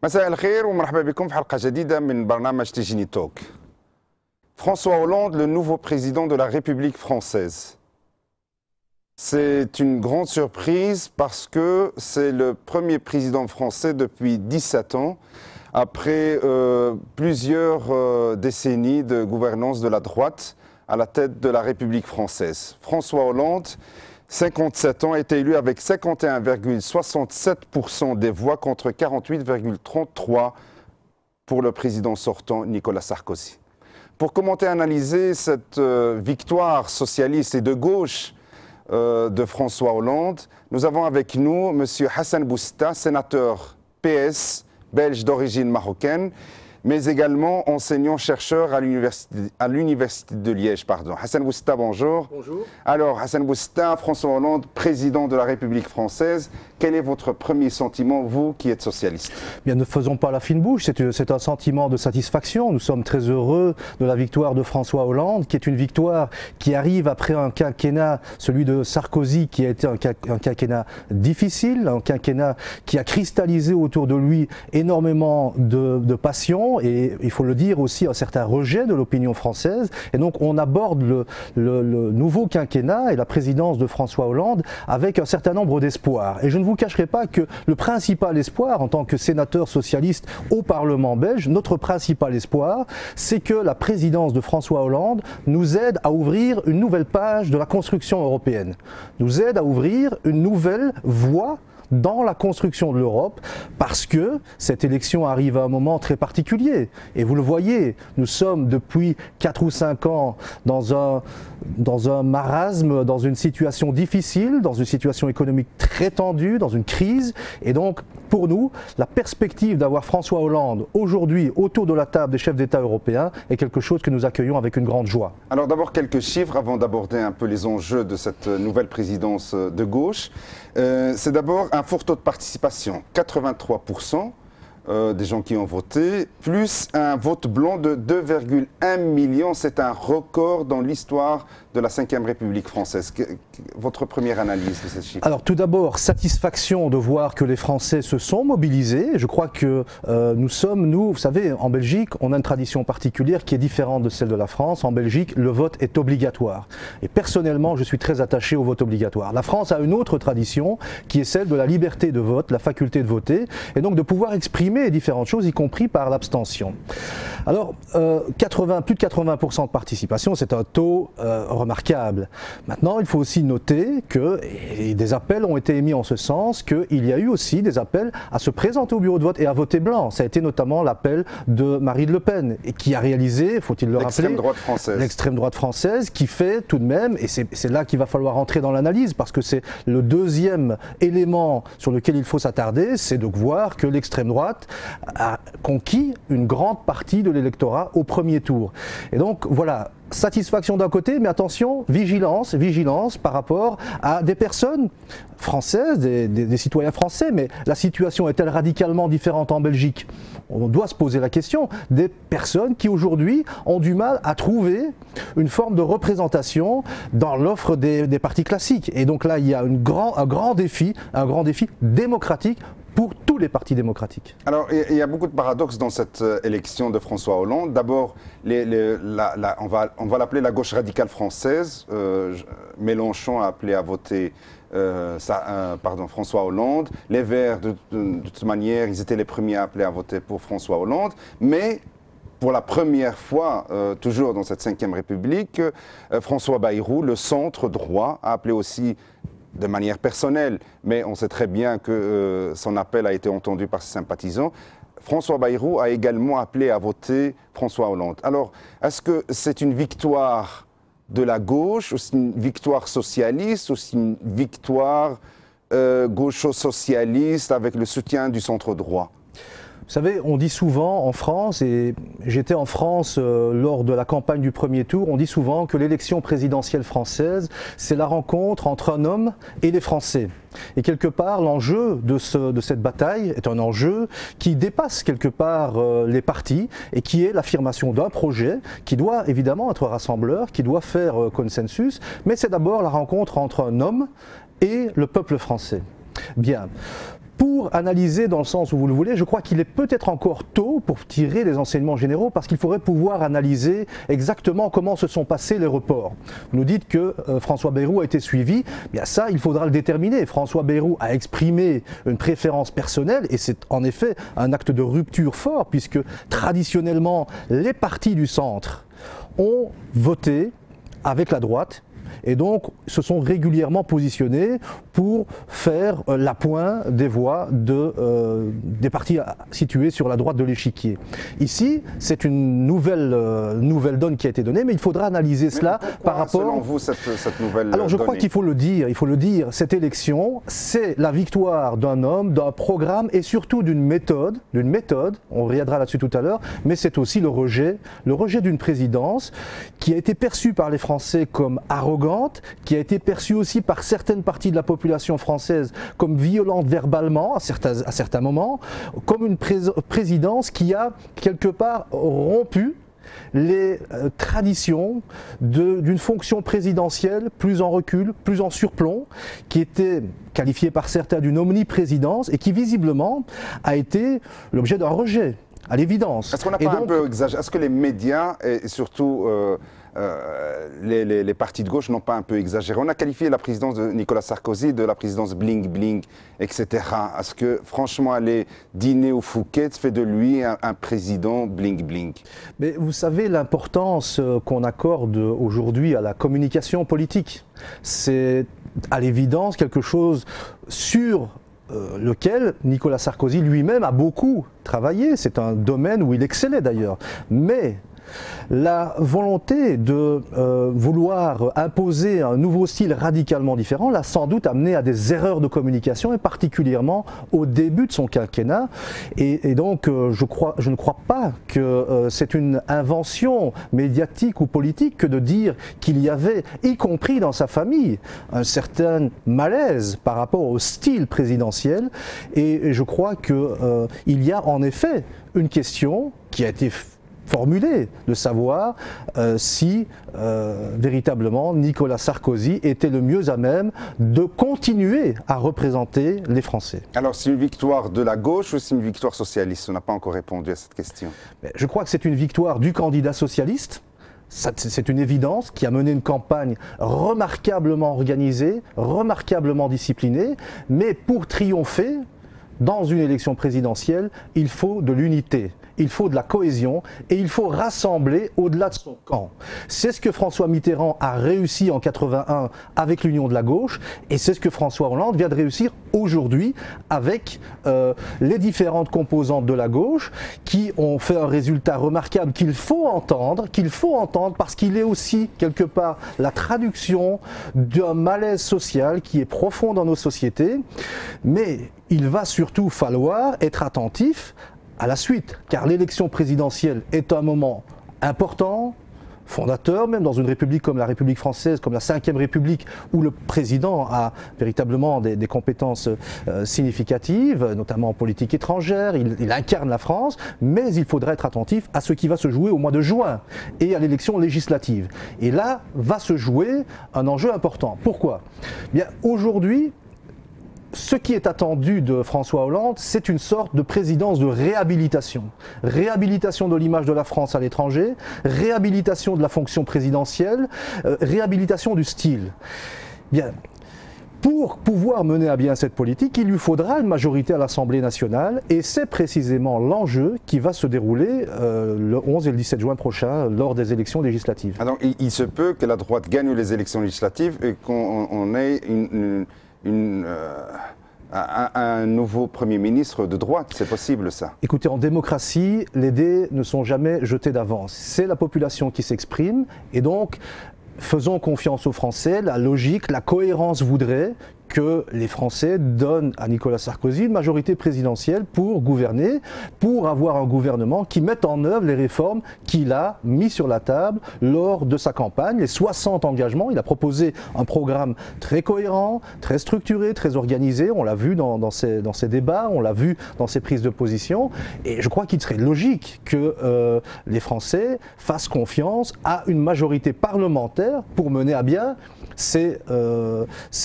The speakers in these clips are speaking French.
مساء الخير ومرحبا بكم في حلقة جديدة من برنامج تيجيني توك. François Hollande, le nouveau président de la République française. C'est une grande surprise parce que c'est le premier président français depuis 17 ans, après plusieurs décennies de gouvernance de la droite à la tête de la République française. François Hollande, 57 ans, a été élu avec 51,67% des voix contre 48,33% pour le président sortant Nicolas Sarkozy. Pour commenter et analyser cette victoire socialiste et de gauche de François Hollande, nous avons avec nous M. Hassan Bouzta, sénateur PS, belge d'origine marocaine, mais également enseignant-chercheur à l'université de Liège. Hassan Bouzta, bonjour. Bonjour. Alors, Hassan Bouzta, François Hollande, président de la République française, quel est votre premier sentiment, vous qui êtes socialiste? Bien, ne faisons pas la fine bouche, c'est un sentiment de satisfaction. Nous sommes très heureux de la victoire de François Hollande, qui est une victoire qui arrive après un quinquennat, celui de Sarkozy, qui a été un quinquennat difficile, un quinquennat qui a cristallisé autour de lui énormément de passion et, il faut le dire aussi, un certain rejet de l'opinion française. Et donc on aborde le nouveau quinquennat et la présidence de François Hollande avec un certain nombre d'espoirs. Et je ne vous cacherai pas que le principal espoir, en tant que sénateur socialiste au Parlement belge, notre principal espoir, c'est que la présidence de François Hollande nous aide à ouvrir une nouvelle page de la construction européenne, nous aide à ouvrir une nouvelle voie dans la construction de l'Europe, parce que cette élection arrive à un moment très particulier. Et vous le voyez, nous sommes depuis 4 ou 5 ans dans un marasme, dans une situation difficile, dans une situation économique très tendue, dans une crise. Et donc, pour nous, la perspective d'avoir François Hollande aujourd'hui autour de la table des chefs d'État européens est quelque chose que nous accueillons avec une grande joie. Alors d'abord quelques chiffres avant d'aborder un peu les enjeux de cette nouvelle présidence de gauche. C'est d'abord un fort taux de participation, 83% des gens qui ont voté, plus un vote blanc de 2,1 millions. C'est un record dans l'histoire de la Ve République française. Votre première analyse de ces chiffres? Alors tout d'abord, satisfaction de voir que les Français se sont mobilisés. Je crois que nous, vous savez, en Belgique, on a une tradition particulière qui est différente de celle de la France. En Belgique, le vote est obligatoire. Et personnellement, je suis très attaché au vote obligatoire. La France a une autre tradition qui est celle de la liberté de vote, la faculté de voter, et donc de pouvoir exprimer différentes choses, y compris par l'abstention. Alors, plus de 80% de participation, c'est un taux remarquable. Maintenant, il faut aussi noter que des appels ont été émis en ce sens, qu'il y a eu aussi des appels à se présenter au bureau de vote et à voter blanc. Ça a été notamment l'appel de Marine Le Pen, et qui a réalisé, faut-il le rappeler, l'extrême droite française, qui fait tout de même, et c'est là qu'il va falloir entrer dans l'analyse, parce que c'est le deuxième élément sur lequel il faut s'attarder, c'est de voir que l'extrême droite a conquis une grande partie de l'électorat au premier tour. Et donc voilà, satisfaction d'un côté, mais attention, vigilance par rapport à des personnes françaises, des citoyens français, mais la situation est-elle radicalement différente en Belgique? On doit se poser la question des personnes qui aujourd'hui ont du mal à trouver une forme de représentation dans l'offre des partis classiques. Et donc là, il y a un grand défi démocratique pour tous les partis démocratiques. Alors, il y a beaucoup de paradoxes dans cette élection de François Hollande. D'abord, on va l'appeler la gauche radicale française. Mélenchon a appelé à voter François Hollande. Les Verts, de toute manière, ils étaient les premiers à appeler à voter pour François Hollande. Mais pour la première fois, toujours dans cette Ve République, François Bayrou, le centre droit, a appelé aussi de manière personnelle, mais on sait très bien que son appel a été entendu par ses sympathisants. François Bayrou a également appelé à voter François Hollande. Alors, est-ce que c'est une victoire de la gauche, ou c'est une victoire socialiste, ou c'est une victoire gaucho-socialiste avec le soutien du centre droit? Vous savez, on dit souvent en France, et j'étais en France lors de la campagne du premier tour, on dit souvent que l'élection présidentielle française, c'est la rencontre entre un homme et les Français. Et quelque part, l'enjeu de cette bataille est un enjeu qui dépasse quelque part les partis et qui est l'affirmation d'un projet qui doit évidemment être rassembleur, qui doit faire consensus, mais c'est d'abord la rencontre entre un homme et le peuple français. Bien. Pour pour analyser dans le sens où vous le voulez, je crois qu'il est peut-être encore tôt pour tirer des enseignements généraux parce qu'il faudrait pouvoir analyser exactement comment se sont passés les reports. Vous nous dites que François Bayrou a été suivi, bien ça il faudra le déterminer. François Bayrou a exprimé une préférence personnelle et c'est en effet un acte de rupture fort puisque traditionnellement les partis du centre ont voté avec la droite et donc se sont régulièrement positionnés pour faire l'appoint des voix des partis situés sur la droite de l'échiquier. Ici, c'est une nouvelle donne qui a été donnée, mais il faudra analyser cela par rapport... Selon vous, cette nouvelle Alors je donnée. crois qu'il faut le dire, cette élection, c'est la victoire d'un homme, d'un programme et surtout d'une méthode, on reviendra là-dessus tout à l'heure, mais c'est aussi le rejet d'une présidence qui a été perçue par les Français comme arrogante, qui a été perçue aussi par certaines parties de la population française comme violente verbalement à certains moments, comme une présidence qui a quelque part rompu les traditions d'une fonction présidentielle plus en recul, plus en surplomb, qui était qualifiée par certains d'une omniprésidence et qui visiblement a été l'objet d'un rejet, à l'évidence. Est-ce qu'on n'a pas un peu exagéré? Est-ce que les médias et surtout les partis de gauche n'ont pas un peu exagéré? On a qualifié la présidence de Nicolas Sarkozy de la présidence bling-bling, etc. Est-ce que franchement aller dîner au Phuket fait de lui un président bling-bling? Mais vous savez l'importance qu'on accorde aujourd'hui à la communication politique. C'est à l'évidence quelque chose sur lequel Nicolas Sarkozy lui-même a beaucoup travaillé. C'est un domaine où il excellait d'ailleurs. Mais la volonté de vouloir imposer un nouveau style radicalement différent l'a sans doute amené à des erreurs de communication et particulièrement au début de son quinquennat et donc je ne crois pas que c'est une invention médiatique ou politique que de dire qu'il y avait, y compris dans sa famille, un certain malaise par rapport au style présidentiel et je crois qu'il y a en effet une question qui a été formulée de savoir si véritablement Nicolas Sarkozy était le mieux à même de continuer à représenter les Français. Alors c'est une victoire de la gauche ou c'est une victoire socialiste? On n'a pas encore répondu à cette question. Je crois que c'est une victoire du candidat socialiste. C'est une évidence qui a mené une campagne remarquablement organisée, remarquablement disciplinée, mais pour triompher dans une élection présidentielle, il faut de l'unité. Il faut de la cohésion et il faut rassembler au-delà de son camp. C'est ce que François Mitterrand a réussi en 81 avec l'union de la gauche et c'est ce que François Hollande vient de réussir aujourd'hui avec les différentes composantes de la gauche qui ont fait un résultat remarquable qu'il faut entendre parce qu'il est aussi quelque part la traduction d'un malaise social qui est profond dans nos sociétés. Mais il va surtout falloir être attentif à la suite, car l'élection présidentielle est un moment important, fondateur, même dans une république comme la République française, comme la Ve République, où le président a véritablement des compétences significatives, notamment en politique étrangère, il incarne la France, mais il faudra être attentif à ce qui va se jouer au mois de juin et à l'élection législative. Et là va se jouer un enjeu important. Pourquoi? Bien, aujourd'hui, ce qui est attendu de François Hollande, c'est une sorte de présidence de réhabilitation. Réhabilitation de l'image de la France à l'étranger, réhabilitation de la fonction présidentielle, réhabilitation du style. Bien, pour pouvoir mener à bien cette politique, il lui faudra une majorité à l'Assemblée nationale et c'est précisément l'enjeu qui va se dérouler le 11 et le 17 juin prochain lors des élections législatives. Alors, il se peut que la droite gagne les élections législatives et qu'on ait un nouveau Premier ministre de droite, c'est possible ça? Écoutez, en démocratie, les dés ne sont jamais jetés d'avance. C'est la population qui s'exprime et donc faisons confiance aux Français. La logique, la cohérence voudrait que les Français donnent à Nicolas Sarkozy une majorité présidentielle pour gouverner, pour avoir un gouvernement qui mette en œuvre les réformes qu'il a mis sur la table lors de sa campagne. Les 60 engagements, il a proposé un programme très cohérent, très structuré, très organisé. On l'a vu dans ces débats, on l'a vu dans ses prises de position. Et je crois qu'il serait logique que les Français fassent confiance à une majorité parlementaire pour mener à bien ces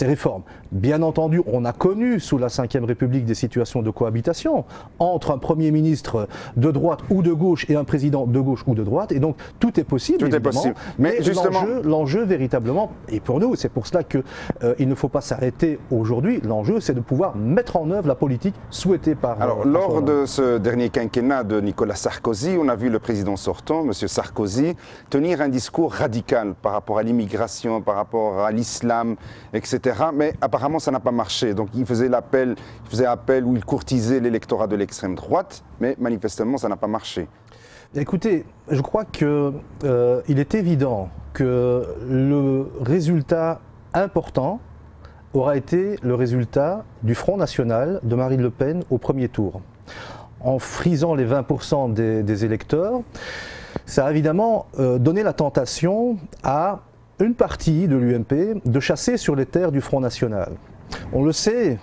réformes. Bien entendu, on a connu sous la Ve République des situations de cohabitation entre un Premier ministre de droite ou de gauche et un président de gauche ou de droite, et donc tout est possible. Tout est possible. Mais justement, l'enjeu véritablement, et pour nous, c'est pour cela qu'il ne faut pas s'arrêter aujourd'hui, l'enjeu c'est de pouvoir mettre en œuvre la politique souhaitée par... Alors, lors de ce dernier quinquennat de Nicolas Sarkozy, on a vu le président sortant, M. Sarkozy, tenir un discours radical par rapport à l'immigration, par rapport à l'islam, etc. Mais apparemment, ça n'a pas marché. Donc, il faisait appel où il courtisait l'électorat de l'extrême droite, mais manifestement, ça n'a pas marché. Écoutez, je crois qu'il est évident que le résultat important aura été le résultat du Front National de Marine Le Pen au premier tour. En frisant les 20% des électeurs, ça a évidemment donné la tentation à une partie de l'UMP de chasser sur les terres du Front National. On le sait,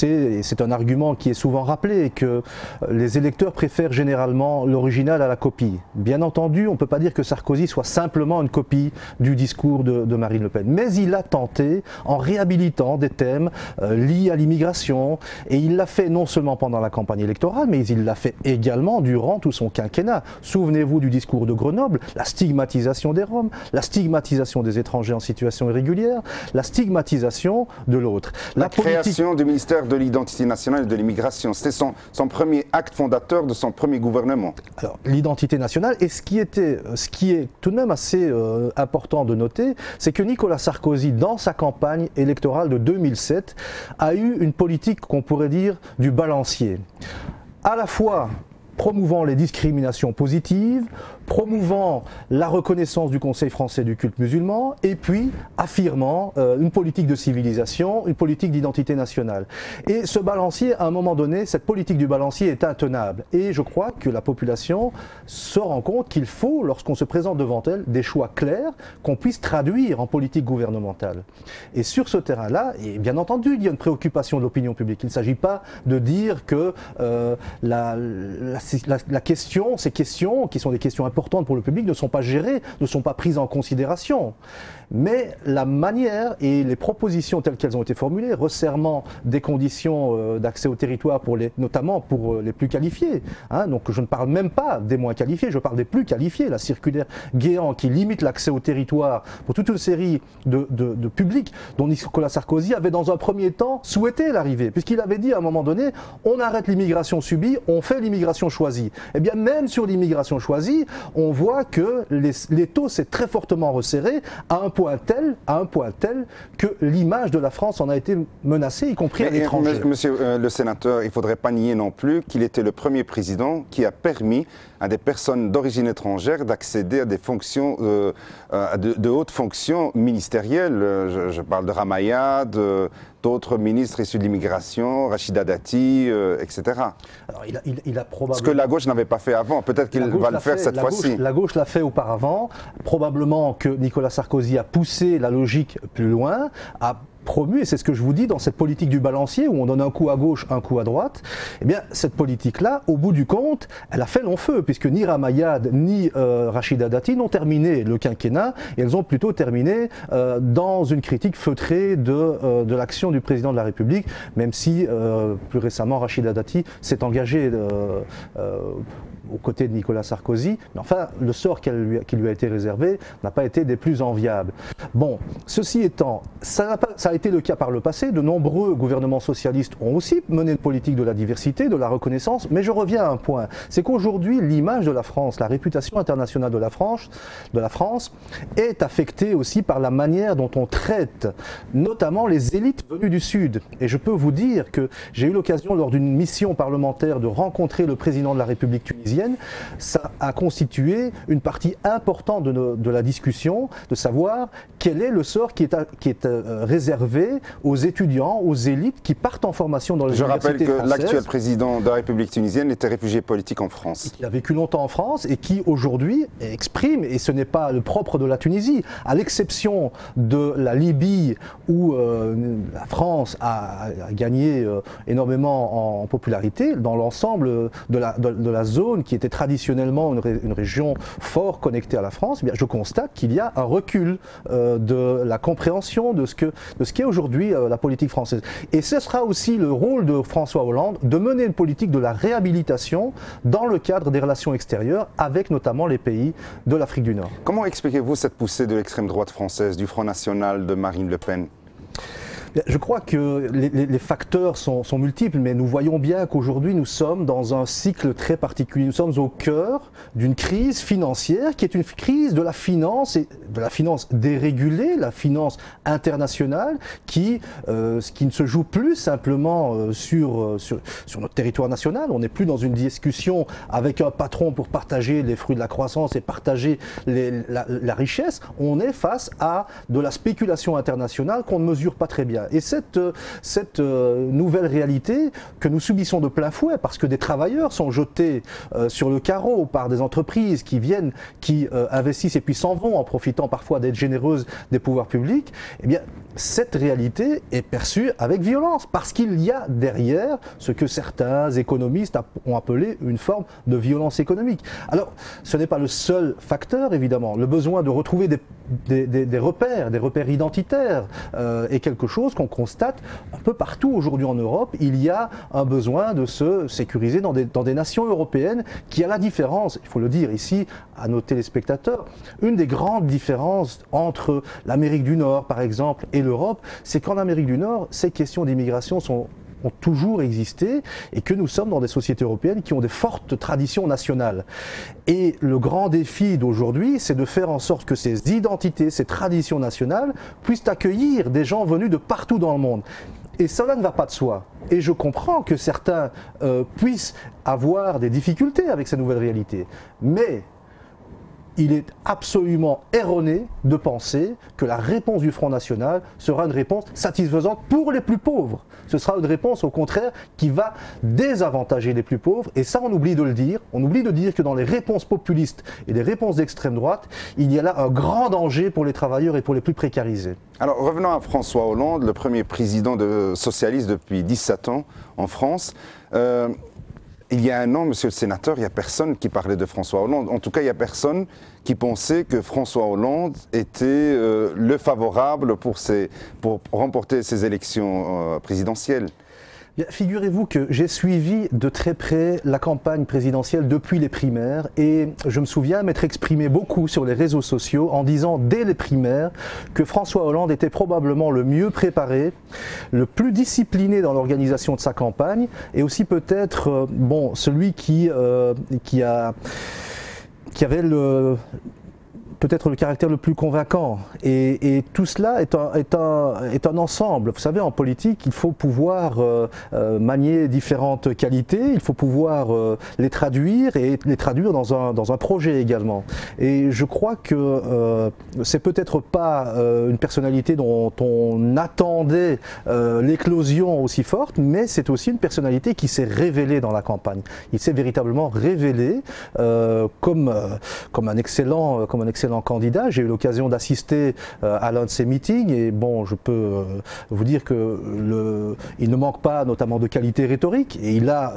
et c'est un argument qui est souvent rappelé, que les électeurs préfèrent généralement l'original à la copie. Bien entendu, on ne peut pas dire que Sarkozy soit simplement une copie du discours de Marine Le Pen. Mais il a tenté, en réhabilitant des thèmes liés à l'immigration, et il l'a fait non seulement pendant la campagne électorale, mais il l'a fait également durant tout son quinquennat. Souvenez-vous du discours de Grenoble, la stigmatisation des Roms, la stigmatisation des étrangers en situation irrégulière, la stigmatisation de l'autre. La création du ministère de l'identité nationale et de l'immigration. C'était son premier acte fondateur de son premier gouvernement. Alors, l'identité nationale, et ce qui est tout de même assez important de noter, c'est que Nicolas Sarkozy, dans sa campagne électorale de 2007, a eu une politique qu'on pourrait dire du balancier. À la fois promouvant les discriminations positives, promouvant la reconnaissance du Conseil français du culte musulman, et puis affirmant une politique de civilisation, une politique d'identité nationale. Et ce balancier, à un moment donné, cette politique du balancier est intenable. Et je crois que la population se rend compte qu'il faut, lorsqu'on se présente devant elle, des choix clairs qu'on puisse traduire en politique gouvernementale. Et sur ce terrain-là, et bien entendu, il y a une préoccupation de l'opinion publique. Il ne s'agit pas de dire que ces questions, qui sont des questions importantes pour le public, ne sont pas gérées, ne sont pas prises en considération. Mais la manière et les propositions telles qu'elles ont été formulées, resserrement des conditions d'accès au territoire, notamment pour les plus qualifiés, hein, donc je ne parle même pas des moins qualifiés, je parle des plus qualifiés, la circulaire Guéant qui limite l'accès au territoire pour toute une série de publics dont Nicolas Sarkozy avait dans un premier temps souhaité l'arrivée, puisqu'il avait dit à un moment donné, on arrête l'immigration subie, on fait l'immigration choisie. Eh bien même sur l'immigration choisie, on voit que l'étau s'est très fortement resserré à un point tel que l'image de la France en a été menacée, y compris à l'étranger. Monsieur le sénateur, il ne faudrait pas nier non plus qu'il était le premier président qui a permis à des personnes d'origine étrangère d'accéder à des fonctions, de hautes fonctions ministérielles. Je parle de Ramaya, d'autres ministres issus de l'immigration, Rachida Dati, etc. Alors, il a probablement... Ce que la gauche n'avait pas fait avant, peut-être qu'il va le faire cette fois-ci. La gauche l'a fait auparavant, probablement que Nicolas Sarkozy a poussé la logique plus loin, a promu, et c'est ce que je vous dis, dans cette politique du balancier, où on donne un coup à gauche, un coup à droite, eh bien, cette politique-là, au bout du compte, elle a fait long feu, puisque ni Ramayad, ni Rachida Dati n'ont terminé le quinquennat, et elles ont plutôt terminé dans une critique feutrée de l'action du président de la République, même si, plus récemment, Rachida Dati s'est engagée aux côtés de Nicolas Sarkozy, mais enfin, le sort qui lui a été réservé n'a pas été des plus enviables. Bon, ceci étant, ça a été le cas par le passé, de nombreux gouvernements socialistes ont aussi mené une politique de la diversité, de la reconnaissance, mais je reviens à un point, c'est qu'aujourd'hui, l'image de la France, la réputation internationale de la France est affectée aussi par la manière dont on traite, notamment les élites venues du Sud. Et je peux vous dire que j'ai eu l'occasion, lors d'une mission parlementaire, de rencontrer le président de la République tunisienne. Ça a constitué une partie importante de la discussion, de savoir quel est le sort qui est réservé aux étudiants, aux élites qui partent en formation dans les universités françaises. Je rappelle que l'actuel président de la République tunisienne était réfugié politique en France. Il a vécu longtemps en France et qui aujourd'hui exprime, et ce n'est pas le propre de la Tunisie, à l'exception de la Libye où la France a gagné énormément en popularité, dans l'ensemble de la zone qui était traditionnellement une région fort connectée à la France, eh bien, je constate qu'il y a un recul de la compréhension de ce qu'est aujourd'hui la politique française. Et ce sera aussi le rôle de François Hollande de mener une politique de la réhabilitation dans le cadre des relations extérieures avec notamment les pays de l'Afrique du Nord. Comment expliquez-vous cette poussée de l'extrême droite française, du Front National de Marine Le Pen ? Je crois que les facteurs sont multiples, mais nous voyons bien qu'aujourd'hui nous sommes dans un cycle très particulier. Nous sommes au cœur d'une crise financière qui est une crise de la finance, et de la finance dérégulée, la finance internationale, qui ne se joue plus simplement sur notre territoire national. On n'est plus dans une discussion avec un patron pour partager les fruits de la croissance et partager la richesse. On est face à de la spéculation internationale qu'on ne mesure pas très bien. Et cette nouvelle réalité que nous subissons de plein fouet, parce que des travailleurs sont jetés sur le carreau par des entreprises qui viennent, qui investissent et puis s'en vont en profitant parfois d'être généreuses des pouvoirs publics, eh bien, cette réalité est perçue avec violence, parce qu'il y a derrière ce que certains économistes ont appelé une forme de violence économique. Alors, ce n'est pas le seul facteur, évidemment. Le besoin de retrouver des repères identitaires est quelque chose qu'on constate un peu partout aujourd'hui en Europe. Il y a un besoin de se sécuriser dans des nations européennes qui, à la différence, il faut le dire ici à nos téléspectateurs, une des grandes différences entre l'Amérique du Nord, par exemple, et l'Europe, c'est qu'en Amérique du Nord, ces questions d'immigration ont toujours existé et que nous sommes dans des sociétés européennes qui ont des fortes traditions nationales. Et le grand défi d'aujourd'hui, c'est de faire en sorte que ces identités, ces traditions nationales puissent accueillir des gens venus de partout dans le monde. Et cela ne va pas de soi. Et je comprends que certains puissent avoir des difficultés avec ces nouvelles réalités. Mais il est absolument erroné de penser que la réponse du Front National sera une réponse satisfaisante pour les plus pauvres. Ce sera une réponse, au contraire, qui va désavantager les plus pauvres. Et ça, on oublie de le dire. On oublie de dire que dans les réponses populistes et les réponses d'extrême droite, il y a là un grand danger pour les travailleurs et pour les plus précarisés. Alors, revenons à François Hollande, le premier président socialiste depuis 17 ans en France. Il y a un an, monsieur le sénateur, il n'y a personne qui parlait de François Hollande. En tout cas, il n'y a personne qui pensait que François Hollande était le favorable pour remporter ces élections présidentielles. Figurez-vous que j'ai suivi de très près la campagne présidentielle depuis les primaires et je me souviens m'être exprimé beaucoup sur les réseaux sociaux en disant dès les primaires que François Hollande était probablement le mieux préparé, le plus discipliné dans l'organisation de sa campagne et aussi peut-être celui qui avait peut-être le caractère le plus convaincant. Et tout cela est un ensemble. Vous savez, en politique, il faut pouvoir manier différentes qualités, il faut pouvoir les traduire et les traduire dans un projet également. Et je crois que c'est peut-être pas une personnalité dont on attendait l'éclosion aussi forte, mais c'est aussi une personnalité qui s'est révélée dans la campagne. Il s'est véritablement révélé comme un excellent candidat. J'ai eu l'occasion d'assister à l'un de ces meetings et bon, je peux vous dire que il ne manque pas notamment de qualité rhétorique et il a,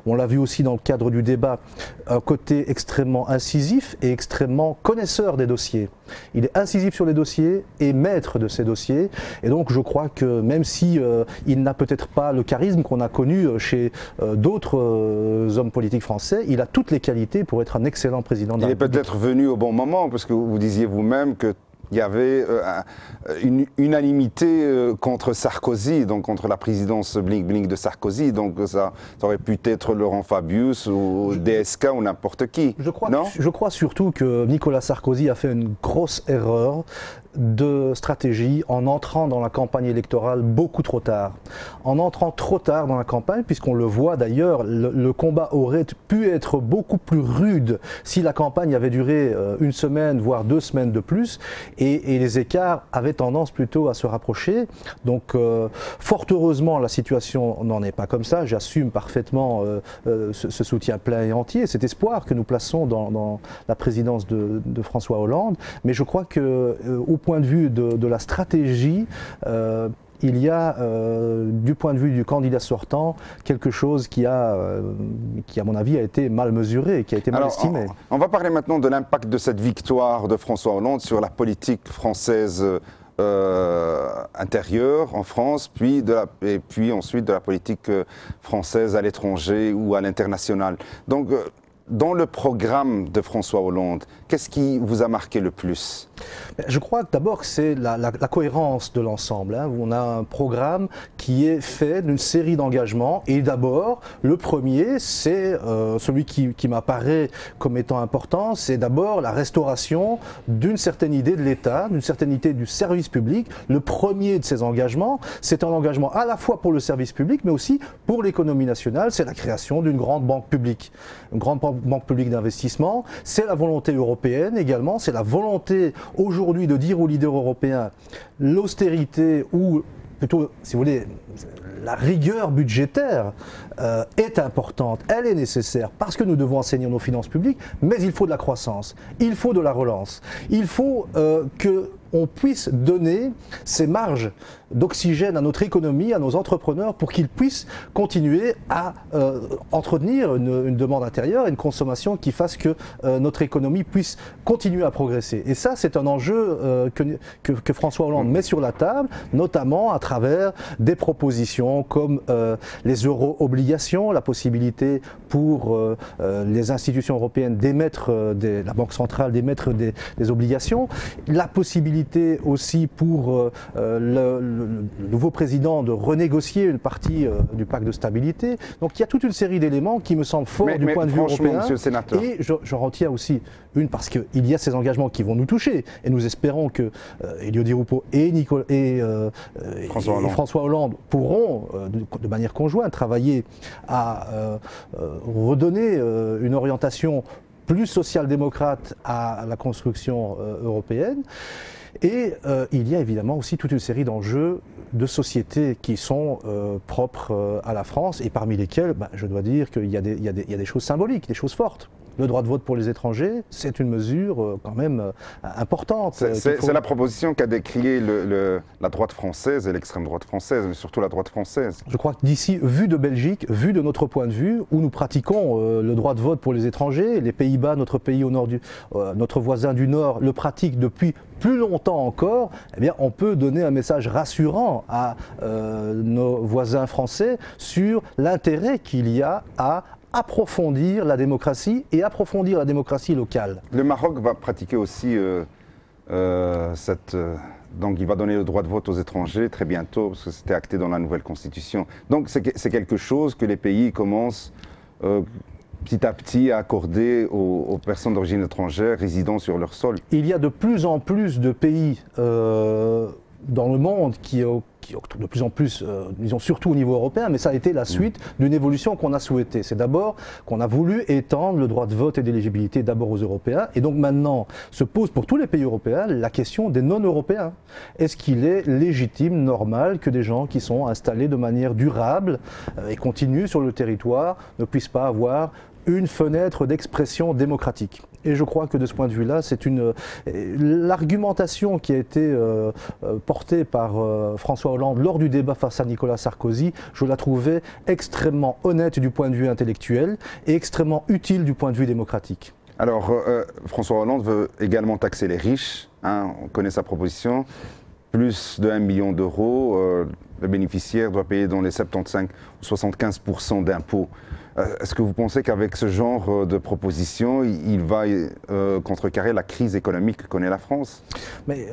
on l'a vu aussi dans le cadre du débat, un côté extrêmement incisif et extrêmement connaisseur des dossiers. Il est incisif sur les dossiers et maître de ces dossiers et donc je crois que même si il n'a peut-être pas le charisme qu'on a connu chez d'autres hommes politiques français, il a toutes les qualités pour être un excellent président de la République. Il est peut-être venu au bon moment parce que vous disiez vous-même qu'il y avait une unanimité contre Sarkozy, donc contre la présidence blink-blink de Sarkozy, donc ça aurait pu être Laurent Fabius ou DSK ou n'importe qui. Je crois surtout que Nicolas Sarkozy a fait une grosse erreur de stratégie en entrant dans la campagne électorale beaucoup trop tard. En entrant trop tard dans la campagne, puisqu'on le voit d'ailleurs, le combat aurait pu être beaucoup plus rude si la campagne avait duré une semaine, voire 2 semaines de plus, et les écarts avaient tendance plutôt à se rapprocher. Donc, fort heureusement, la situation n'en est pas comme ça. J'assume parfaitement ce soutien plein et entier, cet espoir que nous plaçons dans la présidence de François Hollande. Mais je crois que au point de vue de la stratégie, il y a, du point de vue du candidat sortant, quelque chose qui, à mon avis, a été mal mesuré, qui a été mal estimé. On va parler maintenant de l'impact de cette victoire de François Hollande sur la politique française intérieure en France, et puis ensuite de la politique française à l'étranger ou à l'international. Donc, dans le programme de François Hollande, qu'est-ce qui vous a marqué le plus? Je crois d'abord que c'est la cohérence de l'ensemble. On a un programme qui est fait d'une série d'engagements. Et d'abord, le premier, c'est celui qui m'apparaît comme étant important, c'est d'abord la restauration d'une certaine idée de l'État, d'une certaine idée du service public. Le premier de ces engagements, c'est un engagement à la fois pour le service public, mais aussi pour l'économie nationale. C'est la création d'une grande banque publique, une grande banque publique d'investissement. C'est la volonté européenne également, c'est la volonté aujourd'hui de dire aux leaders européens l'austérité ou plutôt, si vous voulez, la rigueur budgétaire est importante, elle est nécessaire parce que nous devons enseigner nos finances publiques, mais il faut de la croissance, il faut de la relance, il faut qu'on puisse donner ces marges d'oxygène à notre économie, à nos entrepreneurs pour qu'ils puissent continuer à entretenir une demande intérieure et une consommation qui fasse que notre économie puisse continuer à progresser. Et ça, c'est un enjeu que François Hollande met sur la table, notamment à travers des propositions comme les euro-obligations, la possibilité pour les institutions européennes d'émettre, la Banque centrale d'émettre des obligations, la possibilité aussi pour le nouveau président de renégocier une partie du pacte de stabilité. Donc il y a toute une série d'éléments qui me semblent forts du point de vue européen. Monsieur le sénateur. Et j'en retiens aussi une parce qu'il y a ces engagements qui vont nous toucher. Et nous espérons que Elio Di Rupo et François Hollande pourront, de manière conjointe, travailler à redonner une orientation plus social-démocrate à la construction européenne. Et il y a évidemment aussi toute une série d'enjeux de société qui sont propres à la France et parmi lesquels, je dois dire qu'il y a des choses symboliques, des choses fortes. Le droit de vote pour les étrangers, c'est une mesure quand même importante. C'est la proposition qu'a décriée la droite française et l'extrême droite française, mais surtout la droite française. Je crois que d'ici, vu de Belgique, vu de notre point de vue, où nous pratiquons le droit de vote pour les étrangers, les Pays-Bas, notre pays au nord notre voisin du Nord, le pratique depuis plus longtemps encore, eh bien, on peut donner un message rassurant à nos voisins français sur l'intérêt qu'il y a à approfondir la démocratie et approfondir la démocratie locale. Le Maroc va pratiquer aussi donc il va donner le droit de vote aux étrangers très bientôt, parce que c'était acté dans la nouvelle constitution. Donc c'est quelque chose que les pays commencent petit à petit à accorder aux personnes d'origine étrangère résidant sur leur sol. Il y a de plus en plus de pays dans le monde qui de plus en plus, disons surtout au niveau européen, mais ça a été la suite d'une évolution qu'on a souhaitée. C'est d'abord qu'on a voulu étendre le droit de vote et d'éligibilité d'abord aux Européens, et donc maintenant se pose pour tous les pays européens la question des non-européens. Est-ce qu'il est légitime, normal, que des gens qui sont installés de manière durable et continuent sur le territoire ne puissent pas avoir une fenêtre d'expression démocratique? Et je crois que de ce point de vue-là, c'est l'argumentation qui a été portée par François Hollande lors du débat face à Nicolas Sarkozy, je la trouvais extrêmement honnête du point de vue intellectuel et extrêmement utile du point de vue démocratique. Alors, François Hollande veut également taxer les riches, on connaît sa proposition, plus de 1 million d'euros, le bénéficiaire doit payer dans les 75 ou 75% d'impôts. Est-ce que vous pensez qu'avec ce genre de proposition, il va contrecarrer la crise économique que connaît la France? Mais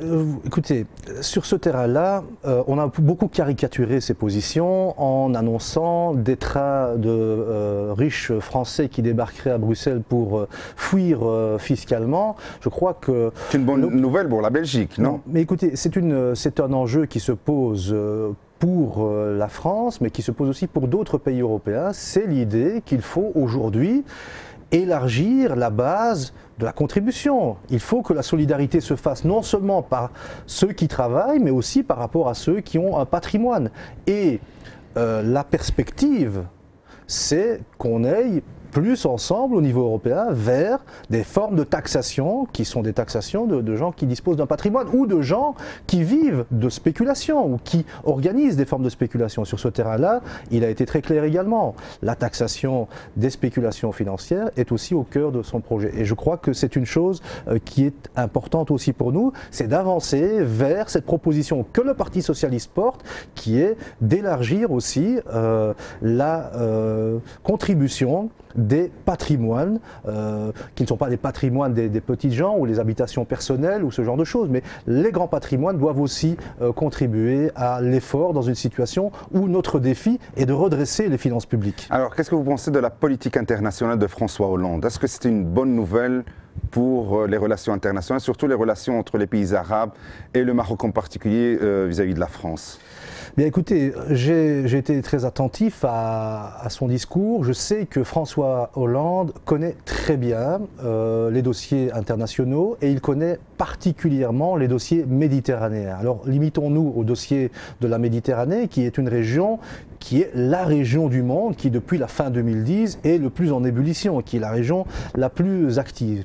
écoutez, sur ce terrain-là, on a beaucoup caricaturé ces positions en annonçant des trains de riches Français qui débarqueraient à Bruxelles pour fuir fiscalement. Je crois que... C'est une bonne nouvelle pour la Belgique, non? Mais écoutez, c'est un enjeu qui se pose pour la France, mais qui se pose aussi pour d'autres pays européens. C'est l'idée qu'il faut aujourd'hui élargir la base de la contribution. Il faut que la solidarité se fasse non seulement par ceux qui travaillent, mais aussi par rapport à ceux qui ont un patrimoine. Et la perspective, c'est qu'on ait plus ensemble au niveau européen vers des formes de taxation qui sont des taxations de gens qui disposent d'un patrimoine ou de gens qui vivent de spéculation ou qui organisent des formes de spéculation. Sur ce terrain-là, il a été très clair également. La taxation des spéculations financières est aussi au cœur de son projet. Et je crois que c'est une chose qui est importante aussi pour nous, c'est d'avancer vers cette proposition que le Parti socialiste porte, qui est d'élargir aussi la contribution des patrimoines, qui ne sont pas des patrimoines des petits gens ou les habitations personnelles ou ce genre de choses, mais les grands patrimoines doivent aussi contribuer à l'effort dans une situation où notre défi est de redresser les finances publiques. Alors, qu'est-ce que vous pensez de la politique internationale de François Hollande? Est-ce que c'est une bonne nouvelle pour les relations internationales, surtout les relations entre les pays arabes et le Maroc en particulier vis-à-vis de la France? Bien écoutez, j'ai été très attentif à son discours. Je sais que François Hollande connaît très bien les dossiers internationaux et il connaît particulièrement les dossiers méditerranéens. Alors limitons-nous au dossier de la Méditerranée qui est une région qui est la région du monde qui depuis la fin 2010 est le plus en ébullition, qui est la région la plus active.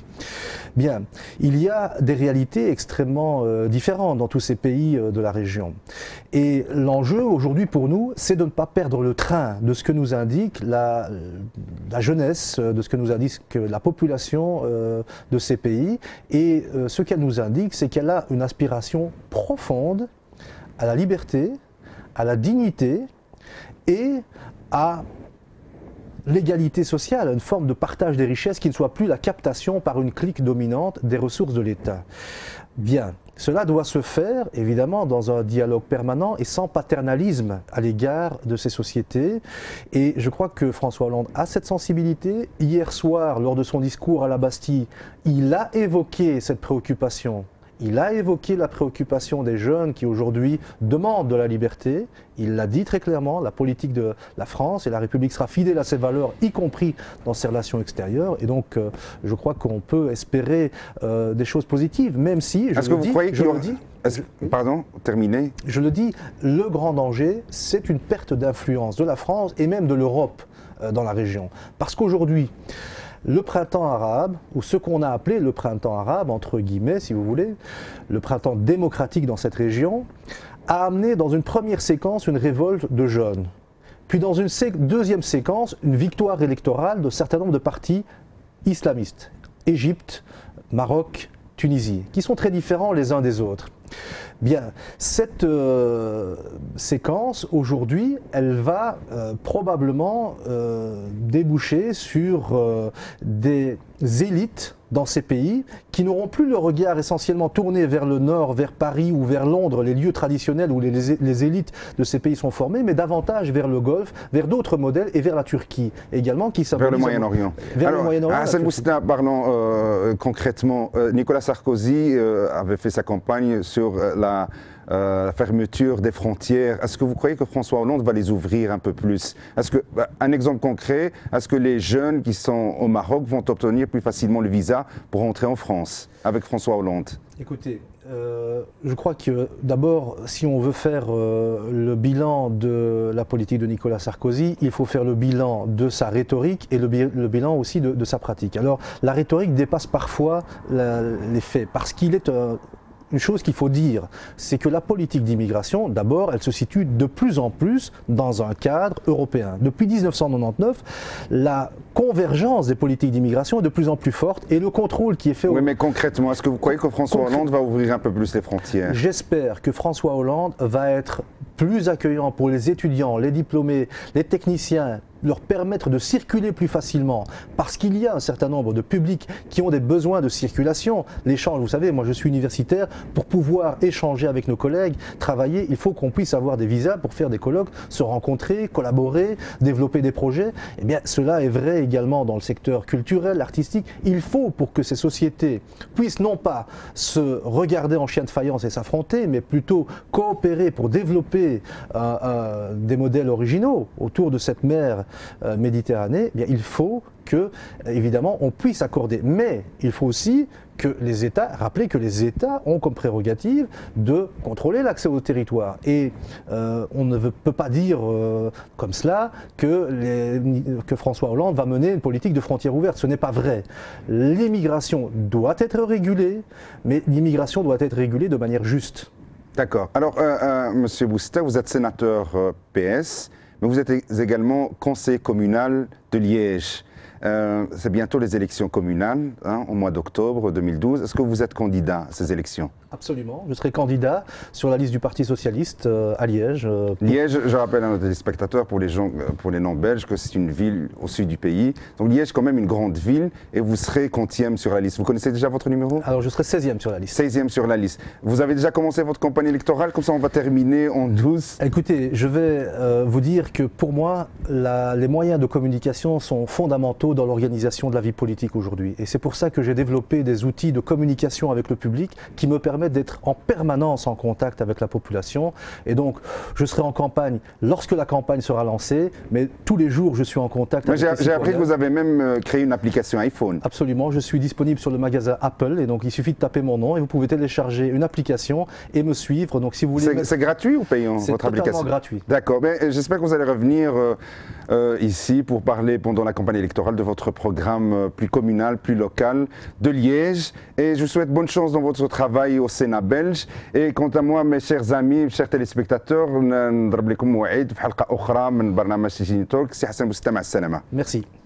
Bien, il y a des réalités extrêmement différentes dans tous ces pays de la région. Et l'enjeu aujourd'hui pour nous, c'est de ne pas perdre le train de ce que nous indique la jeunesse, de ce que nous indique la population de ces pays. Et ce qu'elle nous indique, c'est qu'elle a une aspiration profonde à la liberté, à la dignité et à l'égalité sociale, une forme de partage des richesses qui ne soit plus la captation par une clique dominante des ressources de l'État. Bien, cela doit se faire évidemment dans un dialogue permanent et sans paternalisme à l'égard de ces sociétés. Et je crois que François Hollande a cette sensibilité. Hier soir, lors de son discours à la Bastille, il a évoqué cette préoccupation. Il a évoqué la préoccupation des jeunes qui aujourd'hui demandent de la liberté. Il l'a dit très clairement, la politique de la France et la République sera fidèle à ses valeurs, y compris dans ses relations extérieures. Et donc, je crois qu'on peut espérer des choses positives, même si, Pardon, terminé. Je le dis, le grand danger, c'est une perte d'influence de la France et même de l'Europe dans la région. Parce qu'aujourd'hui, le printemps arabe, ou ce qu'on a appelé le printemps arabe, entre guillemets si vous voulez, le printemps démocratique dans cette région, a amené dans une première séquence une révolte de jeunes. Puis dans une deuxième séquence, une victoire électorale d'un certain nombre de partis islamistes. Égypte, Maroc, Tunisie, qui sont très différents les uns des autres. Bien, cette séquence, aujourd'hui, elle va probablement déboucher sur des élites dans ces pays qui n'auront plus le regard essentiellement tourné vers le nord, vers Paris ou vers Londres, les lieux traditionnels où les élites de ces pays sont formées, mais davantage vers le Golfe, vers d'autres modèles et vers la Turquie également. Vers le Moyen-Orient. Vers le Moyen-Orient. Hassan Boussina, parlons concrètement. Nicolas Sarkozy avait fait sa campagne sur la fermeture des frontières. Est-ce que vous croyez que François Hollande va les ouvrir un peu plus? Un exemple concret, est-ce que les jeunes qui sont au Maroc vont obtenir plus facilement le visa pour rentrer en France avec François Hollande? Écoutez, je crois que d'abord, si on veut faire le bilan de la politique de Nicolas Sarkozy, il faut faire le bilan de sa rhétorique et le bilan aussi de sa pratique. Alors, la rhétorique dépasse parfois les faits, parce qu'il est une chose qu'il faut dire, c'est que la politique d'immigration, d'abord, elle se situe de plus en plus dans un cadre européen. Depuis 1999, la convergence des politiques d'immigration est de plus en plus forte et le contrôle qui est fait... Oui, mais concrètement, est-ce que vous croyez que François Hollande va ouvrir un peu plus les frontières? J'espère que François Hollande va être plus accueillant pour les étudiants, les diplômés, les techniciens, leur permettre de circuler plus facilement, parce qu'il y a un certain nombre de publics qui ont des besoins de circulation. L'échange, vous savez, moi je suis universitaire, pour pouvoir échanger avec nos collègues, travailler, il faut qu'on puisse avoir des visas pour faire des colloques, se rencontrer, collaborer, développer des projets. Eh bien, cela est vrai également dans le secteur culturel, artistique. Il faut, pour que ces sociétés puissent non pas se regarder en chien de faïence et s'affronter, mais plutôt coopérer pour développer des modèles originaux autour de cette mer Méditerranée, eh bien, il faut que, évidemment, on puisse accorder. Mais il faut aussi que les États, rappeler que les États ont comme prérogative de contrôler l'accès au territoire. Et on ne peut pas dire comme cela que François Hollande va mener une politique de frontières ouvertes. Ce n'est pas vrai. L'immigration doit être régulée, mais l'immigration doit être régulée de manière juste. D'accord. Alors, Monsieur Bouster, vous êtes sénateur PS, mais vous êtes également conseiller communal de Liège. C'est bientôt les élections communales, hein, au mois d'octobre 2012. Est-ce que vous êtes candidat à ces élections? Absolument. Je serai candidat sur la liste du Parti socialiste à Liège. Liège, je rappelle à nos téléspectateurs, pour les non-belges, que c'est une ville au sud du pays. Donc Liège, quand même une grande ville, et vous serez quantième sur la liste. Vous connaissez déjà votre numéro? Alors je serai 16e sur la liste. 16e sur la liste. Vous avez déjà commencé votre campagne électorale, comme ça on va terminer en douce. Écoutez, je vais vous dire que pour moi, les moyens de communication sont fondamentaux dans l'organisation de la vie politique aujourd'hui. Et c'est pour ça que j'ai développé des outils de communication avec le public qui me permettent d'être en permanence en contact avec la population. Et donc, je serai en campagne lorsque la campagne sera lancée, mais tous les jours, je suis en contact avec les citoyens. J'ai appris que vous avez même créé une application iPhone. Absolument, je suis disponible sur le magasin Apple, et donc il suffit de taper mon nom et vous pouvez télécharger une application et me suivre. Donc, si vous voulez... C'est gratuit ou payant, votre application? C'est totalement gratuit. D'accord, mais j'espère que vous allez revenir ici pour parler pendant la campagne électorale de votre programme plus communal, plus local de Liège. Et je vous souhaite bonne chance dans votre travail au Sénat belge. Et quant à moi, mes chers amis, chers téléspectateurs, نضرب لكم موعد في حلقة أخرى من برنامج سيجيني توك. سي حسن بوستة، مع السلامة. Merci.